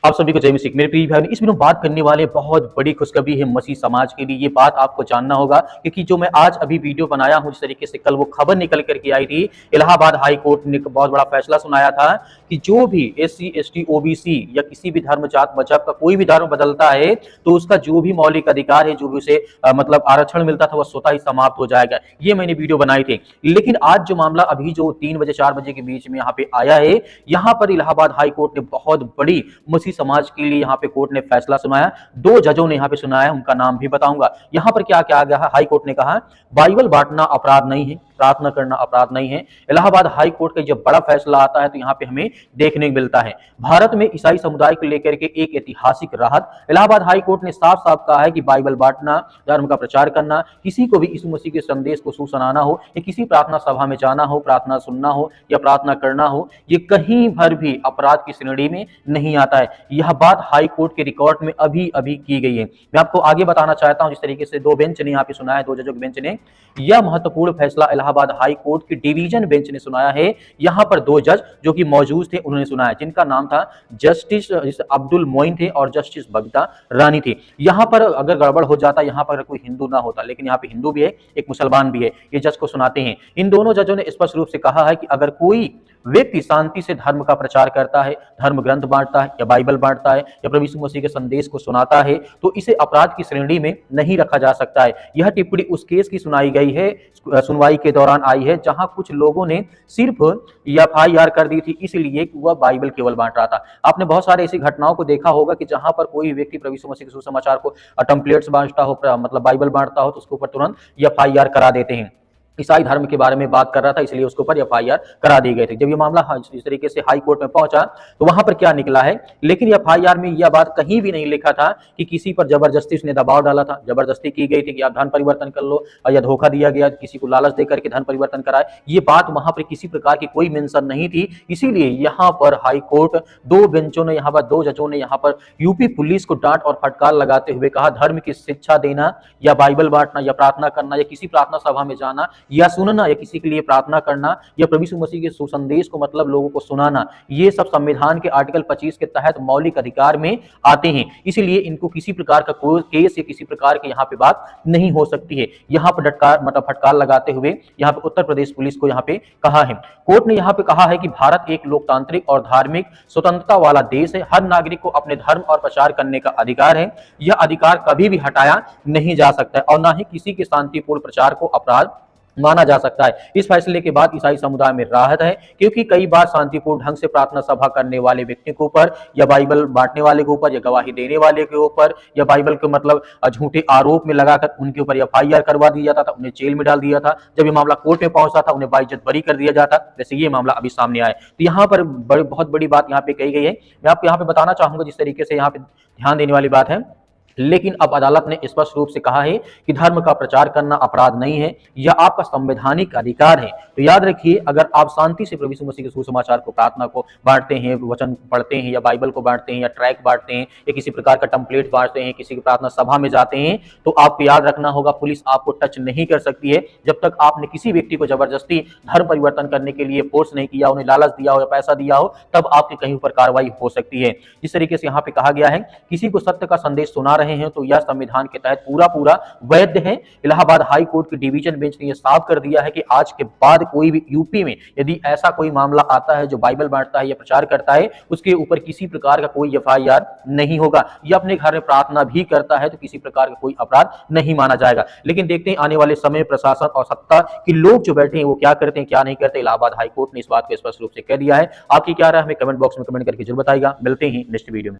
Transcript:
आप सभी को जय मसीह। मेरे प्रिय भाई, इस वीडियो में बात करने वाले बहुत बड़ी खुशखबरी है मसीह समाज के लिए। ये बात आपको जानना होगा क्योंकि जो मैं आज अभी वीडियो बनाया हूं, जिस तरीके से कल वो खबर निकल करके आई थी, इलाहाबाद हाई कोर्ट ने बहुत बड़ा फैसला सुनाया था कि जो भी SC ST OBC या किसी भी धर्म जात मजहब का कोई भी धर्म बदलता है तो उसका जो भी मौलिक अधिकार है, जो भी उसे मतलब आरक्षण मिलता था, वह स्वतः ही समाप्त हो जाएगा। ये मैंने वीडियो बनाई थी। लेकिन आज जो मामला अभी जो 3 बजे 4 बजे के बीच में यहाँ पे आया है, यहाँ पर इलाहाबाद हाई कोर्ट ने बहुत बड़ी मसीह समाज के लिए यहाँ पे कोर्ट ने फैसला सुनाया। 2 जजों ने यहाँ पे सुनाया, उनका नाम भी बताऊंगा। यहाँ पर क्या क्या आ गया है, हाई कोर्ट ने कहा बाइबल बांटना अपराध नहीं है, प्रार्थना करना अपराध नहीं है। इलाहाबाद हाई कोर्ट का जब बड़ा फैसला आता है तो यहाँ पे हमें देखने को मिलता है भारत में ईसाई समुदाय को लेकर के एक ऐतिहासिक राहत। इलाहाबाद हाई कोर्ट ने साफ साफ कहा है कि बाइबल बांटना, धर्म का प्रचार करना, किसी को भी यीशु मसीह के संदेश को सुनाना हो या किसी प्रार्थना सभा में जाना हो, प्रार्थना सुनना हो या प्रार्थना करना हो, ये कहीं भर भी अपराध की श्रेणी में नहीं आता है। यह बात हाई कोर्ट के रिकॉर्ड में अभी अभी की गई है। मैं आपको आगे बताना चाहता हूं, जिस तरीके से 2 बेंच ने यहाँ पे सुनाया है, 2 जजों के बेंच ने यह महत्वपूर्ण फैसला इलाहाबाद हाई कोर्ट की डिवीजन बेंच ने सुनाया है। यहाँ पर 2 जज जो कि मौजूद थे उन्होंने सुनाया, जिनका नाम था जस्टिस अब्दुल मोइन थे और जस्टिस बगदा रानी थी। यहाँ पर अगर गड़बड़ हो जाता, यहाँ पर कोई हिंदू ना होता, लेकिन यहाँ पे हिंदू भी है, एक मुसलमान भी है, ये जज को सुनाते हैं। इन दोनों जजों ने स्पष्ट रूप से कहा है कि अगर कोई व्यक्ति शांति से धर्म का प्रचार करता है, धर्म ग्रंथ बांटता है या बाइबल बांटता है या प्रभु यीशु मसीह के संदेश को सुनाता है, तो इसे अपराध की श्रेणी में नहीं रखा जा सकता है। यह टिप्पणी उस केस की सुनाई गई है, सुनवाई के दौरान आई है, जहां कुछ लोगों ने सिर्फ FIR कर दी थी इसलिए कि वह बाइबल केवल बांट रहा था। आपने बहुत सारे ऐसी घटनाओं को देखा होगा कि जहां पर कोई व्यक्ति प्रभु यीशु मसीह के सुसमाचार को टेम्पलेट्स बांटता हो, मतलब बाइबल बांटता हो, तो उसके ऊपर तुरंत FIR करा देते हैं। ईसाई धर्म के बारे में बात कर रहा था, इसलिए उसके ऊपर FIR करा दी गई थी। जब ये मामला इस तरीके से हाई कोर्ट में पहुंचा तो वहां पर क्या निकला है, लेकिन FIR में यह बात कहीं भी नहीं लिखा था कि किसी पर जबरदस्ती उसने दबाव डाला था, जबरदस्ती की गई थी कि आप धर्म परिवर्तन कर लो, या धोखा दिया गया, किसी को लालच देकर के धर्म परिवर्तन कराए। ये बात वहां पर किसी प्रकार की कोई मेंशन नहीं थी। इसीलिए यहाँ पर हाई कोर्ट 2 बेंचों ने, यहाँ पर 2 जजों ने यहाँ पर यूपी पुलिस को डांट और फटकार लगाते हुए कहा धर्म की शिक्षा देना या बाइबल बांटना या प्रार्थना करना या किसी प्रार्थना सभा में जाना या सुनना या किसी के लिए प्रार्थना करना या प्रभु यीशु मसीह के सुसंदेश को मतलब लोगों को सुनाना, ये सब संविधान के आर्टिकल 25 के तहत मौलिक अधिकार में आते हैं। इसलिए इनको किसी प्रकार का कोई केस या किसी प्रकार की यहाँ पे बात नहीं हो सकती है। यहाँ पर फटकार लगाते हुए यहाँ पे उत्तर प्रदेश पुलिस को यहाँ पे कहा है। कोर्ट ने यहाँ पे कहा है कि भारत एक लोकतांत्रिक और धार्मिक स्वतंत्रता वाला देश है। हर नागरिक को अपने धर्म और प्रचार करने का अधिकार है। यह अधिकार कभी भी हटाया नहीं जा सकता है और ना ही किसी के शांतिपूर्ण प्रचार को अपराध माना जा सकता है। इस फैसले के बाद ईसाई समुदाय में राहत है, क्योंकि कई बार शांतिपूर्ण ढंग से प्रार्थना सभा करने वाले व्यक्ति के ऊपर या बाइबल बांटने वाले के ऊपर या गवाही देने वाले के ऊपर या बाइबल के मतलब झूठे आरोप में लगाकर उनके ऊपर FIR करवा दिया जाता था, उन्हें जेल में डाल दिया था। जब ये मामला कोर्ट में पहुंचा था, उन्हें बाइज्जत बरी कर दिया जाता, जैसे ये मामला अभी सामने आया। तो यहाँ पर बहुत बड़ी बात यहाँ पे कही गई है। मैं आपको यहाँ पे बताना चाहूंगा, जिस तरीके से यहाँ पे ध्यान देने वाली बात है, लेकिन अब अदालत ने स्पष्ट रूप से कहा है कि धर्म का प्रचार करना अपराध नहीं है, यह आपका संवैधानिक अधिकार है। तो याद रखिए, अगर आप शांति से प्रभु यीशु मसीह के सुसमाचार को, प्रार्थना को बांटते हैं, वचन पढ़ते हैं या बाइबल को बांटते हैं या ट्रैक बांटते हैं या किसी प्रकार का टेम्पलेट बांटते हैं, किसी की प्रार्थना सभा में जाते हैं, तो आपको याद रखना होगा पुलिस आपको टच नहीं कर सकती है जब तक आपने किसी व्यक्ति को जबरदस्ती धर्म परिवर्तन करने के लिए फोर्स नहीं किया, उन्हें लालच दिया हो या पैसा दिया हो, तब आपके कहीं पर कार्रवाई हो सकती है। जिस तरीके से यहाँ पे कहा गया है, किसी को सत्य का संदेश सुना रहे हैं तो यह संविधान के तहत पूरा वैध है। इलाहाबाद हाई कोर्ट की डिवीजन बेंच ने यह साफ कर दिया है कि आज के बाद कोई भी यूपी में यदि ऐसा कोई मामला आता है जो बाइबल बांटता है या प्रचार करता है, उसके ऊपर किसी प्रकार का कोई FIR नहीं होगा। या अपने घर में प्रार्थना भी करता है तो किसी प्रकार का कोई अपराध नहीं माना जाएगा। लेकिन देखते हैं आने वाले समय प्रशासन और सत्ता के लोग जो बैठे हैं वो क्या करते हैं क्या नहीं करते। इलाहाबाद हाई कोर्ट ने इस बात को स्पष्ट रूप से कह दिया है। आपकी क्या राय है, हमें कमेंट बॉक्स में कमेंट करके जरूर बताइएगा। मिलते हैं नेक्स्ट वीडियो में।